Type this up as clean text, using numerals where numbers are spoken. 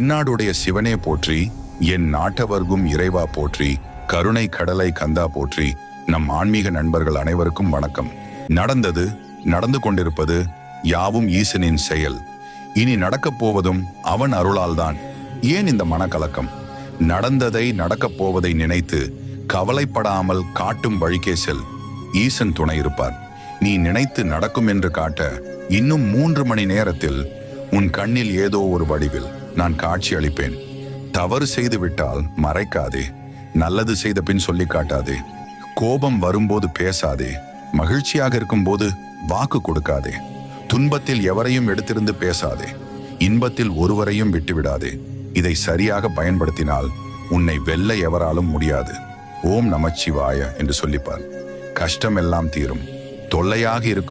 தென்னாடுடைய சிவனே போற்றி, என் நாட்டவர்க்கும் இறைவா போற்றி, கருணை கடலை கந்தா போற்றி. நம் ஆன்மீக நண்பர்கள் அனைவருக்கும் வணக்கம். நடந்தது, நடந்து கொண்டிருப்பது யாவும் ஈசனின் செயல். இனி நடக்கப் போவதும் அவன் அருளால்தான். ஏன் இந்த மனக்கலக்கம்? நடந்ததை நடக்கப் போவதை நினைத்து கவலைப்படாமல் காட்டும் வழிக்கே செல். ஈசன் துணை இருப்பார். நீ நினைத்து நடக்கும் என்று காட்ட இன்னும் 3 மணி நேரத்தில் உன் கண்ணில் ஏதோ ஒரு வடிவில் நான் காட்சி அளிப்பேன். தவறு செய்து விட்டால் மறைக்காதே, நல்லது செய்த பின் சொல்லி காட்டாதே. கோபம் வரும்போது பேசாதே, மகிழ்ச்சியாக இருக்கும்போது வாக்கு கொடுக்காதே. துன்பத்தில் எவரையும் எடுத்திருந்து பேசாதே, இன்பத்தில் ஒருவரையும் விட்டுவிடாதே. இதை சரியாக பயன்படுத்தினால் உன்னை வெல்ல எவராலும் முடியாது. ஓம் நமச்சிவாய என்று சொல்லிப்பார். கஷ்டம் எல்லாம் தீரும். தொல்லையாக இருக்கும்